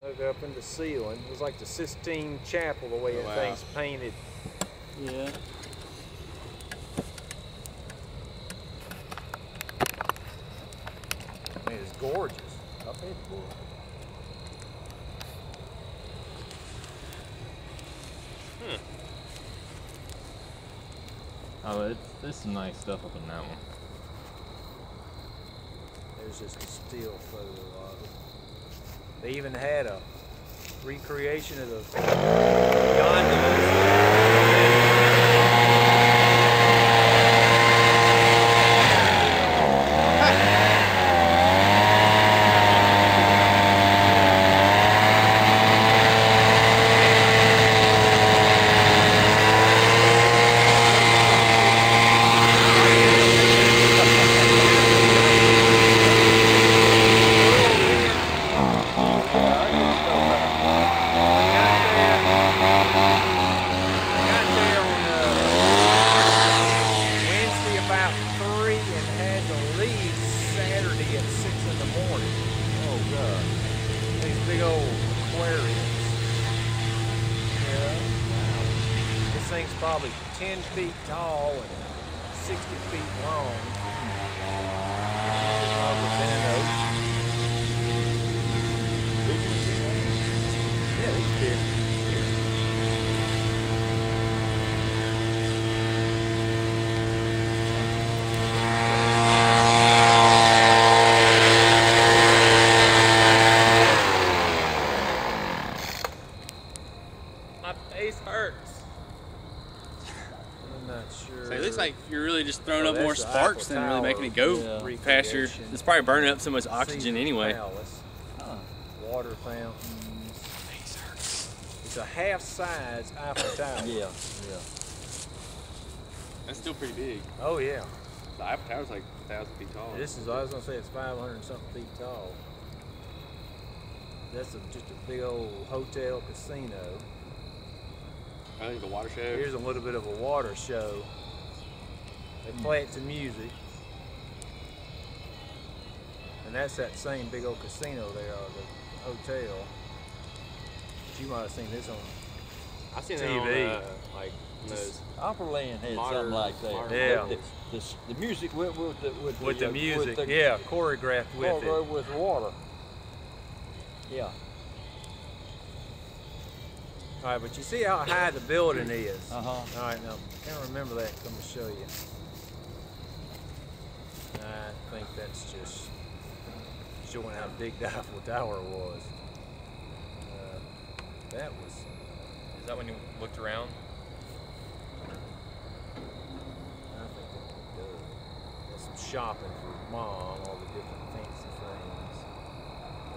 Hook up in the ceiling. It was like the Sistine Chapel the way that thing's painted. Yeah. I mean, it's gorgeous. I bet it was. Oh, there's some nice stuff up in that one. There's just a still photo of it. They even had a recreation of the gondolas. Big old aquariums. Yeah. Wow. This thing's probably 10 feet tall and 60 feet long. Yeah, it's big. My face hurts. I'm not sure. So it looks like you're really just throwing up more that's the sparks than really making it go past your. recreation. It's probably burning up so much oxygen Caesar's anyway. Palace. Huh. Water fountains. It's a half-size Eiffel Tower. Yeah, yeah. That's still pretty big. Oh yeah. The Eiffel Tower's like 1,000 feet tall. This is, I was gonna say it's 500 and something feet tall. That's just a big old hotel casino. I think the water show. Here's a little bit of a water show. They play it to music. And that's that same big old casino there, or the hotel. But you might have seen this on I've seen TV. it on like those. Opryland had Modern- something like that. modern Yeah. The music went with with the music. Yeah, choreographed with it. With water. Yeah. All right, but you see how high the building is. Uh-huh. All right, now, I can't remember that, so I'm gonna show you. I think that's just showing how big the Eiffel Tower was. That was, Is that when you looked around? I think that was good. There's some shopping for Mom, all the different fancy things.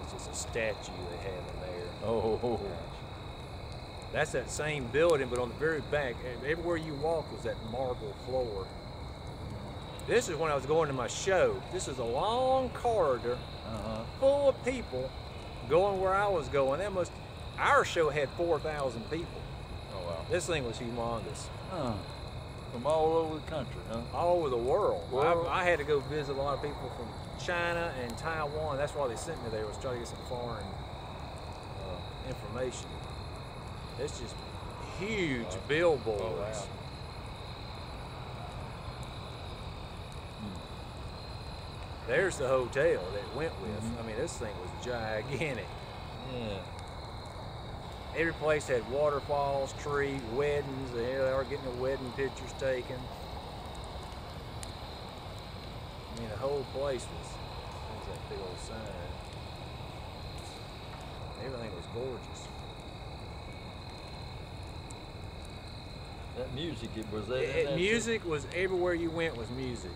There's just a statue they have in there. Oh. That's that same building, but on the very back, everywhere you walk was that marble floor. This is when I was going to my show. This is a long corridor full of people going where I was going. Our show had 4,000 people. Oh wow. This thing was humongous. Huh. From all over the country, huh? All over the world. World. I had to go visit a lot of people from China and Taiwan. That's why they sent me there, was trying to get some foreign information. It's just huge billboards. Oh, wow. There's the hotel that it went with. I mean, this thing was gigantic. Yeah. Every place had waterfalls, trees, weddings. Here they are getting the wedding pictures taken. I mean, the whole place was, there's that big old sign. Everything was gorgeous. That music, it was there. Music was everywhere you went was music.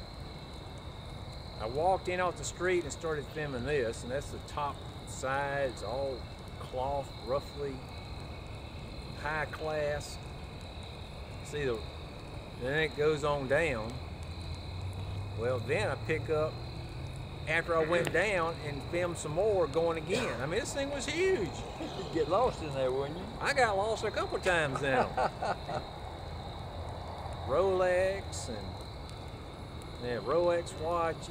I walked in off the street and started filming this, and that's the top side. It's all cloth, roughly high class. See, then it goes on down. Well, then I pick up after I went down and filmed some more going again. I mean, this thing was huge. You'd get lost in there, wouldn't you? I got lost a couple of times now. Rolex and Rolex watches.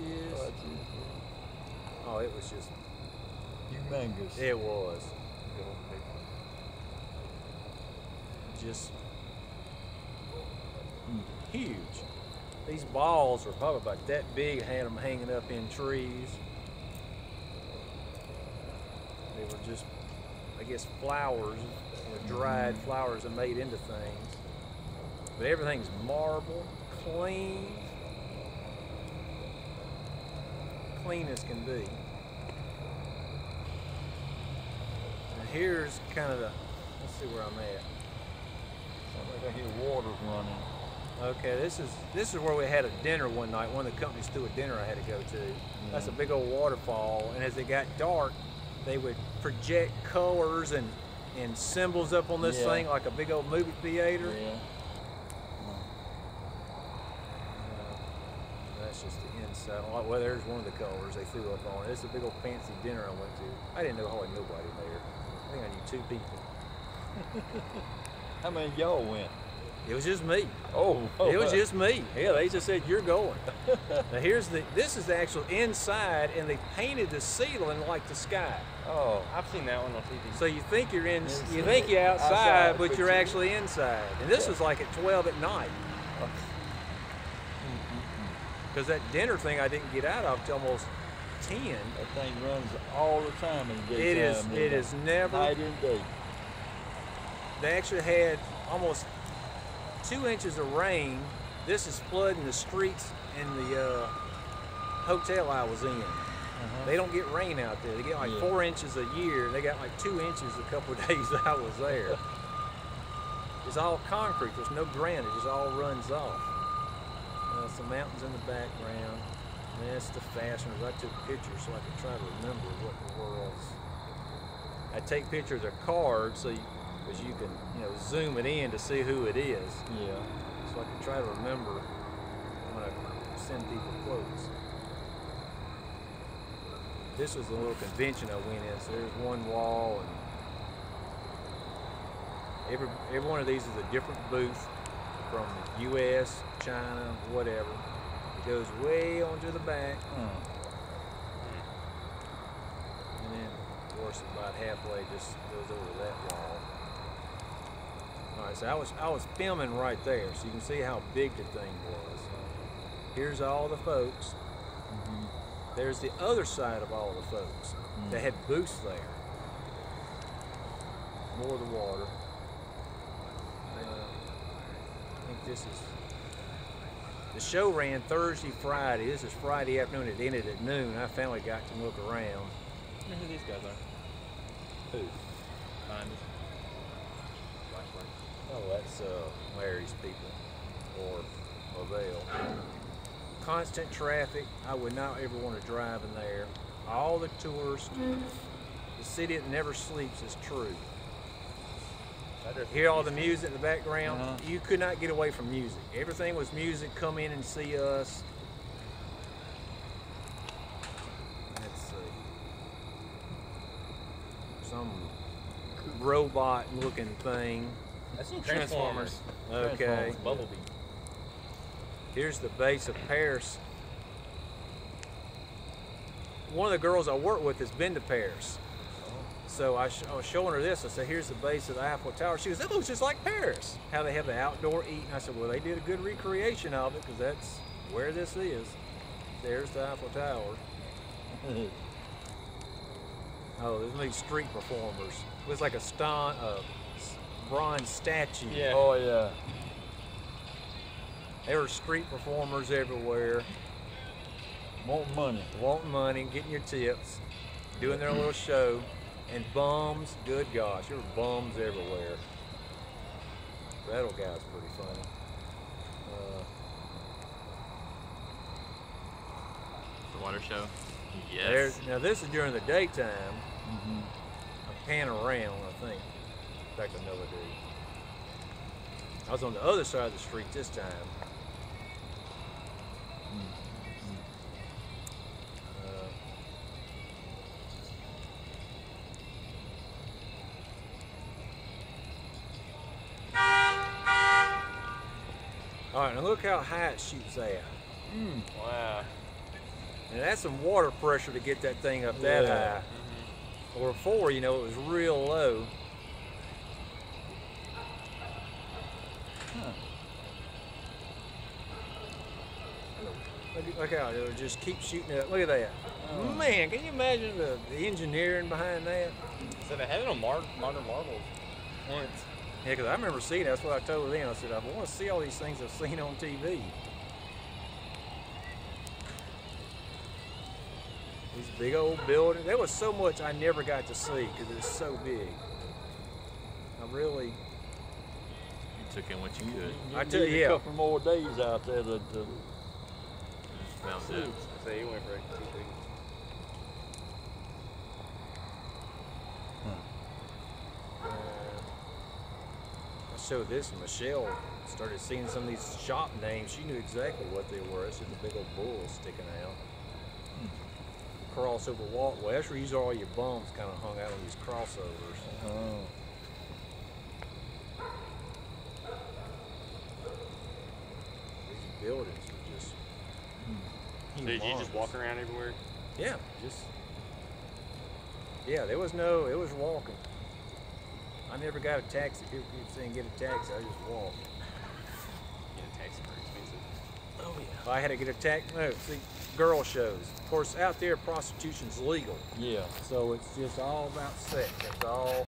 Oh, it was just Humongous. It was. just huge. These balls were probably about that big. I had them hanging up in trees. They were just, I guess, flowers, dried flowers that made into things. But everything's marble, clean as can be. And here's kind of the, let's see where I'm at. Sounds like I hear water's running. Okay, this is where we had a dinner one night. One of the companies threw a dinner I had to go to. That's a big old waterfall, and as it got dark, they would project colors and symbols up on this thing like a big old movie theater. Yeah. That's just the inside. Well, there's one of the colors they threw up on it. It's a big old fancy dinner I went to. I didn't know hardly nobody there. I think I knew 2 people. How many of y'all went? It was just me. Oh, It was just me. Yeah, they just said, you're going. Now this is the actual inside, and they painted the ceiling like the sky. Oh, I've seen that one on TV. So you think you're Inside. you think you're outside, Outside, but but you're you- actually inside. And this was like at 12 at night. Because that dinner thing I didn't get out of till almost 10. that thing runs all the time in the It is. daytime. It is never. Night and day. They actually had almost 2 inches of rain. This is flooding the streets in the hotel I was in. They don't get rain out there. They get like 4 inches a year. They got like 2 inches a couple of days that I was there. It's all concrete. There's no granite. It just all runs off. Some mountains in the background. And that's the fasteners. I took pictures so I could try to remember what the world's. I take pictures of cards so because you can, zoom it in to see who it is. Yeah. So I can try to remember when I send people quotes. This was a little convention I went in, so there's one wall, and every one of these is a different booth from the U.S., China, whatever. It goes way onto the back, and then, of course, about halfway just goes over to that wall. All right, so I was filming right there, so you can see how big the thing was. Here's all the folks. There's the other side of all the folks that had booths there. More of the water. I think this is. The show ran Thursday, Friday. This is Friday afternoon. It ended at noon. I finally got to look around. I wonder who these guys are. Who? Behind us. Flashlight. Oh, that's Larry's people, or Vale. Constant traffic. I would not ever want to drive in there. All the tourists. The city that never sleeps is true. Hear all the music in the background. You could not get away from music. Everything was music. Come in and see us. Let's see. Some robot-looking thing. That's Transformers. Okay. Bumblebee. Here's the base of Paris. One of the girls I work with has been to Paris. So I was showing her this. I said, here's the base of the Eiffel Tower. She goes, that looks just like Paris. How they have the outdoor eating. I said, well, they did a good recreation of it because that's where this is. There's the Eiffel Tower. Oh, there's these street performers. It was like a bronze statue. Yeah. Oh, yeah. There were street performers everywhere. Wanting money, getting your tips, doing their little show. And bums, good gosh, there were bums everywhere. That old guy's pretty funny. The water show. Yes. Now this is during the daytime. I pan around, I think. In fact, I know I do. I was on the other side of the street this time. All right, now look how high it shoots out. Wow. And that's some water pressure to get that thing up that high. Or before, it was real low. Look out, it'll just keep shooting up. Look at that. Oh. Man, can you imagine the engineering behind that? So they had it on Modern Marvels once. Yeah, because I remember seeing it. That's what I told them. I said, I want to see all these things I've seen on TV. These big old buildings. There was so much I never got to see because it's so big. I really... You took in what you could. I tell you, need yeah. a couple more days out there to Found see. it. So you went for 2 weeks. I showed this, and Michelle started seeing some of these shop names. She knew exactly what they were. It's just a big old bull sticking out. Crossover walkway. That's where you all your bums kind of hung out on these crossovers. Oh. These buildings are just. So did you just walk around everywhere? Yeah, just. Yeah, there was no. It was walking. I never got a taxi. People keep saying get a taxi. I just walked. Yeah, taxi pretty expensive. Oh yeah. If I had to get a taxi, no. See, girl shows. Of course, out there, prostitution's legal. Yeah. So it's just all about sex. That's all.